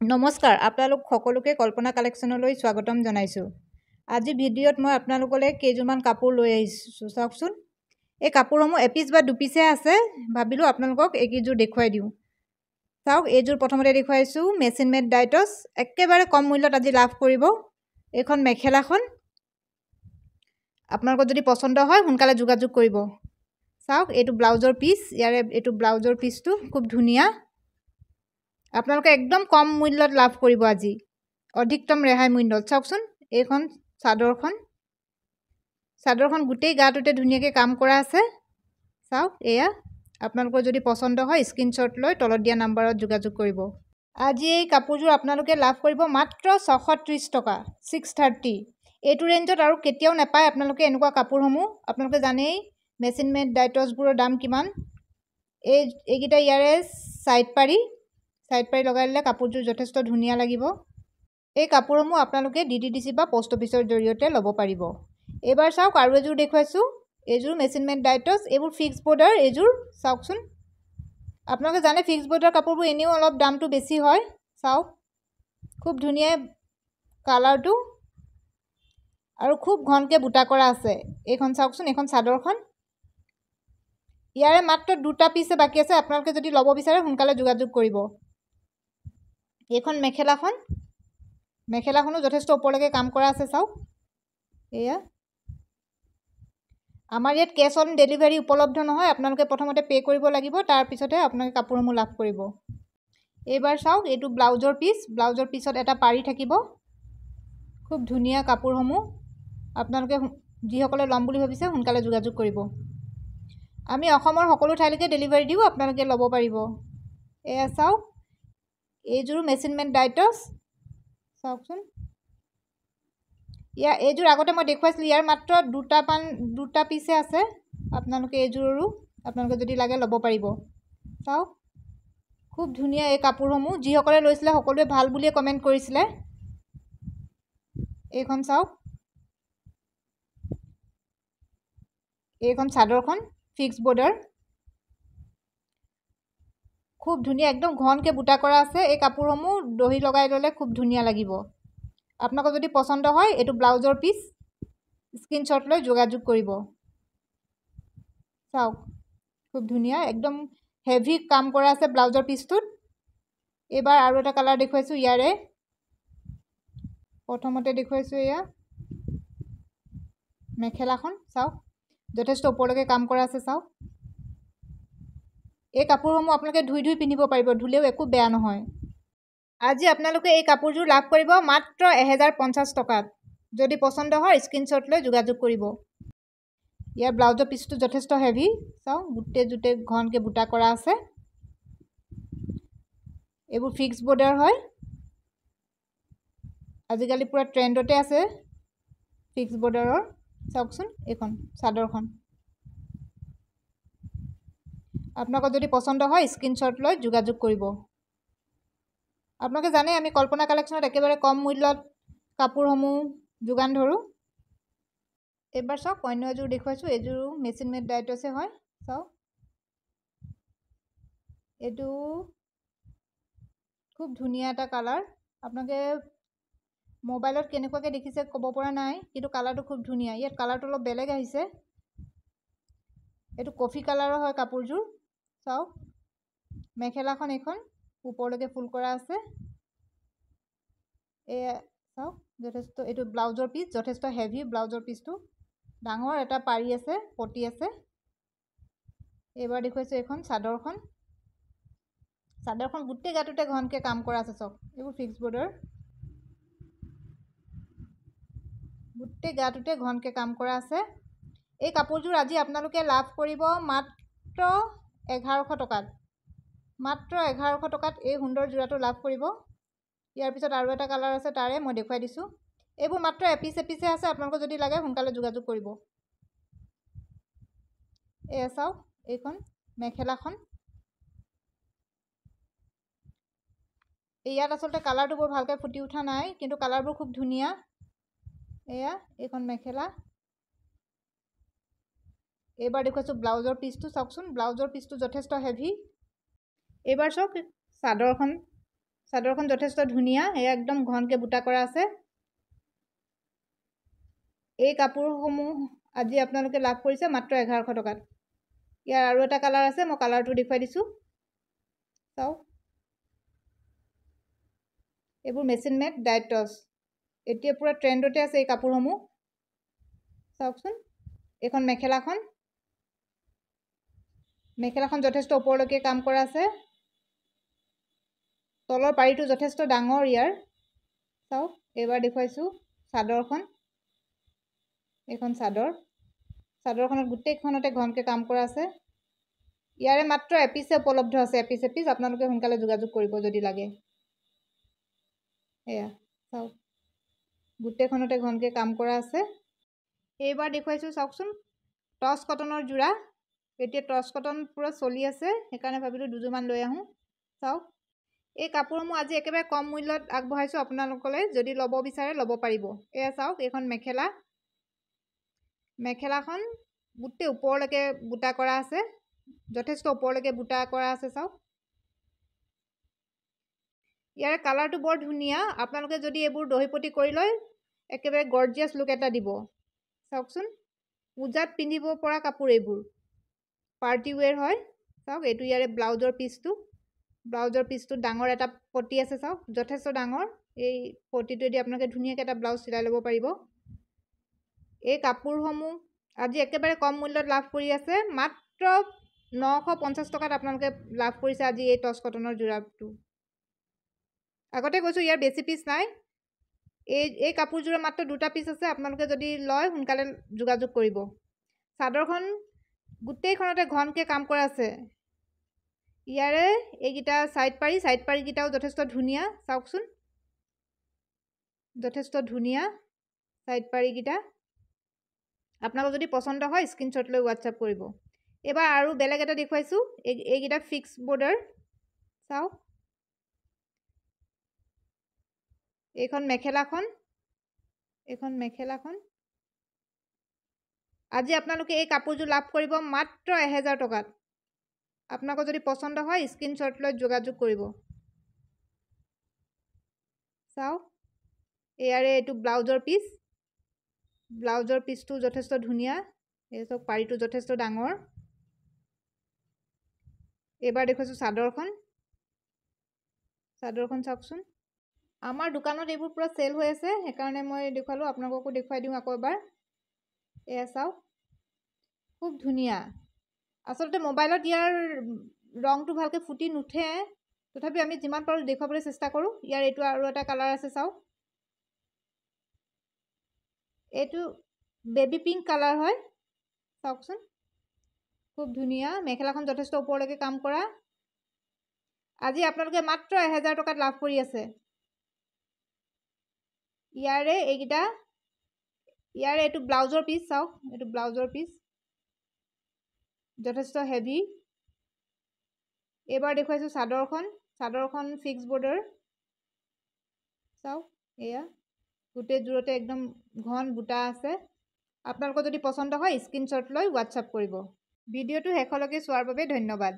নমস্কাৰ, আপোনালোক সকলোকে কল্পনা কালেকশ্যনলৈ স্বাগতম জনাইছোঁ। আজি ভিডিঅ'ত মই আপোনালোকলৈ কেইযোৰমান কাপোৰ লৈ আহিছোঁ। চাওকচোন, এই কাপোৰসমূহ এপিচ বা দুপিচে আছে। ভাবিলোঁ আপোনালোকক এইকেইযোৰ দেখুৱাই দিওঁ। চাওক, এইযোৰ প্ৰথমতে দেখুৱাইছোঁ মেচিন মেড ডাইটছ। একেবাৰে কম মূল্যত আজি লাভ কৰিব। এইখন মেখেলাখন আপোনালোকৰ যদি পচন্দ হয় সোনকালে যোগাযোগ কৰিব। চাওক, এইটো ব্লাউজৰ পিচ। এইটো ব্লাউজৰ পিচটো খুব ধুনীয়া। আপোনালোকে একদম কম মূল্যত লাভ কৰিব আজি, অধিকতম ৰেহাই মূল্যত। চাওকচোন, এইখন চাদৰখন গোটেই গাটোতে ধুনীয়াকৈ কাম কৰা আছে। চাওক, এয়া আপোনালোকৰ যদি পচন্দ হয় স্ক্ৰীনশ্বট লৈ তলত দিয়া নাম্বাৰত যোগাযোগ কৰিব। আজি এই কাপোৰযোৰ আপোনালোকে লাভ কৰিব মাত্ৰ 630 টকা, 630। এইটো ৰেঞ্জত আৰু কেতিয়াও নাপায় আপোনালোকে এনেকুৱা কাপোৰসমূহ। আপোনালোকে জানেই মেচিন মেড ডাইটছবোৰৰ দাম কিমান। এইকেইটা ইয়াৰে ছাইড পাৰি লগাই দিলে কাপোৰযোৰ যথেষ্ট ধুনীয়া লাগিব। এই কাপোৰসমূহ আপোনালোকে DTDC বা পোষ্ট অফিচৰ জৰিয়তে ল'ব পাৰিব। এইবাৰ চাওক, আৰু এযোৰ দেখুৱাইছোঁ। এইযোৰ মেচিন মেড ডাইটছ। এইবোৰ ফিক্স বৰ্ডাৰ। এইযোৰ চাওকচোন, আপোনালোকে জানে ফিক্স বৰ্ডাৰ কাপোৰবোৰ এনেও অলপ দামটো বেছি হয়। চাওক, খুব ধুনীয়া কালাৰটো আৰু খুব ঘনকৈ বুটা কৰা আছে। এইখন চাওকচোন, এইখন চাদৰখন। ইয়াৰে মাত্ৰ 2টা পিচে বাকী আছে। আপোনালোকে যদি ল'ব বিচাৰে সোনকালে যোগাযোগ কৰিব। এইখন মেখেলাখনো যথেষ্ট ওপৰলৈকে কাম কৰা আছে। চাওক, এয়া আমাৰ ইয়াত কেছ অন ডেলিভাৰী উপলব্ধ নহয়। আপোনালোকে প্ৰথমতে পে' কৰিব লাগিব, তাৰপিছতহে আপোনালোকে কাপোৰসমূহ লাভ কৰিব। এইবাৰ চাওক, এইটো ব্লাউজৰ পিচ। ব্লাউজৰ পিছত এটা পাৰি থাকিব। খুব ধুনীয়া কাপোৰসমূহ। আপোনালোকে যিসকলে ল'ম বুলি ভাবিছে সোনকালে যোগাযোগ কৰিব। আমি অসমৰ সকলো ঠাইলৈকে ডেলিভাৰী দিওঁ, আপোনালোকে ল'ব পাৰিব। এয়া চাওক, এইযোৰো মেচিন মেড ডাইটছ। চাওকচোন, এইযোৰ আগতে মই দেখুৱাইছিলোঁ। ইয়াৰ মাত্ৰ 2টা পিচে আছে। আপোনালোকে এইযোৰৰো আপোনালোকে যদি লাগে ল'ব পাৰিব। চাওক, খুব ধুনীয়া এই কাপোৰসমূহ। যিসকলে লৈছিলে সকলোৱে ভাল বুলিয়ে কমেণ্ট কৰিছিলে। এইখন চাওক, এইখন চাদৰখন ফিক্স বৰ্ডাৰ। খুব ধুনীয়া, একদম ঘনকৈ বুটা কৰা আছে। এই কাপোৰসমূহ দহি লগাই ল'লে খুব ধুনীয়া লাগিব। আপোনালোকৰ যদি পচন্দ হয় এইটো ব্লাউজৰ পিচ। স্ক্ৰীনশ্বট লৈ যোগাযোগ কৰিব। চাওক, খুব ধুনীয়া, একদম হেভি কাম কৰা আছে ব্লাউজৰ পিচটোত। এইবাৰ আৰু এটা কালাৰ দেখুৱাইছোঁ। ইয়াৰে প্ৰথমতে দেখুৱাইছোঁ এয়া মেখেলাখন। চাওক, যথেষ্ট ওপৰলৈকে কাম কৰা আছে। চাওক, এই কাপোৰসমূহ আপোনালোকে ধুই পিন্ধিব পাৰিব, ধুলেও একো বেয়া নহয়। আজি আপোনালোকে এই কাপোৰযোৰ লাভ কৰিব মাত্ৰ 1050 টকাত। যদি পচন্দ হয় স্ক্ৰীনশ্বট লৈ যোগাযোগ কৰিব। ইয়াৰ ব্লাউজৰ পিচটো যথেষ্ট হেভি। চাওক, গোটেই ঘনকৈ বুটা কৰা আছে। এইবোৰ ফিক্স বৰ্ডাৰ হয়। আজিকালি পূৰা ট্ৰেণ্ডতে আছে ফিক্স বৰ্ডাৰৰ। চাওকচোন, এইখন চাদৰখন। আপোনালোকৰ যদি পচন্দ হয় স্ক্ৰীনশ্বট লৈ যোগাযোগ কৰিব। আপোনালোকে জানে আমি কল্পনা কালেকশ্যনত একেবাৰে কম মূল্যত কাপোৰসমূহ যোগান ধৰোঁ। এইবাৰ চাওক, অন্য এযোৰ দেখুৱাইছোঁ। এইযোৰো মেচিন মেড ডাইটছে হয়। চাওক, এইটো খুব ধুনীয়া এটা কালাৰ। আপোনালোকে মোবাইলত কেনেকুৱাকৈ দেখিছে ক'ব পৰা নাই, কিন্তু কালাৰটো খুব ধুনীয়া। ইয়াত কালাৰটো অলপ বেলেগ আহিছে। এইটো কফি কালাৰৰ হয় কাপোৰযোৰ। চাওক, মেখেলাখন এইখন ওপৰলৈকে ফুল কৰা আছে। এয়া চাওক, যথেষ্ট এইটো ব্লাউজৰ পিচ। যথেষ্ট হেভি ব্লাউজৰ পিচটো। ডাঙৰ এটা পাৰি আছে, পটি আছে। এইবাৰ দেখুৱাইছোঁ এইখন চাদৰখন। চাদৰখন গোটেই গাটোতে ঘনকৈ কাম কৰা আছে। চাওক, এইবোৰ ফিক্স বৰ্ডাৰ। গোটেই গাটোতে ঘনকৈ কাম কৰা আছে। এই কাপোৰযোৰ আজি আপোনালোকে লাভ কৰিব মাত্ৰ 1100 টকাত। মাত্ৰ 1100 টকাত এই সুন্দৰ যোৰাটো লাভ কৰিব। ইয়াৰ পিছত আৰু এটা কালাৰ আছে, তাৰে মই দেখুৱাই দিছোঁ। এইবোৰ মাত্ৰ এপিচে আছে। আপোনালোকৰ যদি লাগে সোনকালে যোগাযোগ কৰিব। এয়া চাওক, এইখন মেখেলাখন। ইয়াত আচলতে কালাৰটো বৰ ভালকৈ ফুটি উঠা নাই, কিন্তু কালাৰবোৰ খুব ধুনীয়া। এয়া এইখন মেখেলা। এইবাৰ দেখুৱাইছোঁ ব্লাউজৰ পিচটো। চাওকচোন, ব্লাউজৰ পিচটো যথেষ্ট হেভি। এইবাৰ চাওক চাদৰখন। চাদৰখন যথেষ্ট ধুনীয়া, এয়া একদম ঘনকৈ বুটা কৰা আছে। এই কাপোৰসমূহ আজি আপোনালোকে লাভ কৰিছে মাত্ৰ 1100 টকাত। ইয়াৰ আৰু এটা কালাৰ আছে, মই কালাৰটো দেখুৱাই দিছোঁ। চাওক, এইবোৰ মেচিন মেড ডায়েট টছ। এতিয়া পুৰা ট্ৰেণ্ডতে আছে এই কাপোৰসমূহ। চাওকচোন, এইখন মেখেলাখন যথেষ্ট ওপৰলৈকে কাম কৰা আছে। তলৰ পাৰিটো যথেষ্ট ডাঙৰ ইয়াৰ। চাওক, এইবাৰ দেখুৱাইছোঁ চাদৰখন। এইখন চাদৰখনত গোটেইখনতে ঘনকৈ কাম কৰা আছে। ইয়াৰে মাত্ৰ এপিছে উপলব্ধ আছে, এপিচ আপোনালোকে সোনকালে যোগাযোগ কৰিব যদি লাগে। এয়া চাওক, গোটেইখনতে ঘনকৈ কাম কৰা আছে। এইবাৰ দেখুৱাইছোঁ চাওকচোন, টচ কটনৰ যোৰা। এতিয়া টচ কটন পুৰা চলি আছে, সেইকাৰণে ভাবিলোঁ দুযোৰমান লৈ আহোঁ। চাওক, এই কাপোৰসমূহ আজি একেবাৰে কম মূল্যত আগবঢ়াইছোঁ আপোনালোকলৈ। যদি ল'ব বিচাৰে ল'ব পাৰিব। এয়া চাওক, এইখন মেখেলাখন গোটেই ওপৰলৈকে বুটা কৰা আছে, যথেষ্ট ওপৰলৈকে বুটা কৰা আছে। চাওক, ইয়াৰ কালাৰটো বৰ ধুনীয়া। আপোনালোকে যদি এইবোৰ দহিপতি কৰি লয়, একেবাৰে গৰ্জিয়াছ লুক এটা দিব। চাওকচোন, পূজাত পিন্ধিব পৰা কাপোৰ এইবোৰ, পাৰ্টি ৱেৰ হয়। চাওক, এইটো ইয়াৰে ব্লাউজৰ পিচটো ডাঙৰ এটা পটি আছে। চাওক, যথেষ্ট ডাঙৰ। এই পটিটোৱেদি আপোনালোকে ধুনীয়াকৈ এটা ব্লাউজ চিলাই ল'ব পাৰিব। এই কাপোৰসমূহ আজি একেবাৰে কম মূল্যত লাভ কৰি আছে, মাত্ৰ 950 টকাত আপোনালোকে লাভ কৰিছে আজি এই টচ কটনৰ যোৰাটো। আগতে কৈছোঁ, ইয়াৰ বেছি পিচ নাই। এই কাপোৰযোৰৰ মাত্ৰ 2টা পিচ আছে। আপোনালোকে যদি লয় সোনকালে যোগাযোগ কৰিব। চাদৰখন গোটেইখনতে ঘনকৈ কাম কৰা আছে। ইয়াৰে এইকেইটা ছাইড পাৰিকেইটাও যথেষ্ট ধুনীয়া। চাওকচোন, যথেষ্ট ধুনীয়া ছাইড পাৰিকেইটা। আপোনালোকৰ যদি পচন্দ হয় স্ক্ৰীনশ্বট লৈ হোৱাটছআপ কৰিব। এইবাৰ আৰু বেলেগ এটা দেখুৱাইছোঁ, এইকেইটা ফিক্স বৰ্ডাৰ। চাওক, এইখন মেখেলাখন আজি আপোনালোকে এই কাপোৰযোৰ লাভ কৰিব মাত্ৰ 1000 টকাত। আপোনালোকৰ যদি পচন্দ হয় স্ক্ৰীনশ্বট লৈ যোগাযোগ কৰিব। চাওক, ইয়াৰে এইটো ব্লাউজৰ পিচটো যথেষ্ট ধুনীয়া। এই চাওক, পাৰিটো যথেষ্ট ডাঙৰ। এইবাৰ দেখুৱাইছোঁ চাদৰখন চাওকচোন। আমাৰ দোকানত এইবোৰ পুৰা চেল হৈ আছে, সেইকাৰণে মই দেখুৱালোঁ। আপোনালোককো দেখুৱাই দিওঁ আকৌ এবাৰ। এয়া চাওক, খুব ধুনীয়া। আচলতে মোবাইলত ইয়াৰ ৰংটো ভালকৈ ফুটি নুঠে, তথাপিও আমি যিমান পাৰোঁ দেখুৱাবলৈ চেষ্টা কৰোঁ। ইয়াৰ এইটো আৰু এটা কালাৰ আছে। চাওক, এইটো বেবী পিংক কালাৰ হয়। চাওকচোন, খুব ধুনীয়া। মেখেলাখন যথেষ্ট ওপৰলৈকে কাম কৰা। আজি আপোনালোকে মাত্ৰ 1000 টকাত লাভ কৰি আছে। ইয়াৰে এইটো ব্লাউজৰ পিচ। চাওক, এইটো ব্লাউজৰ পিচ যথেষ্ট হেভি। এইবাৰ দেখুৱাইছোঁ চাদৰখন ফিক্স বৰ্ডাৰ। চাওক, এয়া গোটেই জোৰতে একদম ঘন বুটা আছে। আপোনালোকৰ যদি পচন্দ হয় স্ক্ৰীনশ্বট লৈ হোৱাটছআপ কৰিব। ভিডিঅ'টো শেষলৈকে চোৱাৰ বাবে ধন্যবাদ।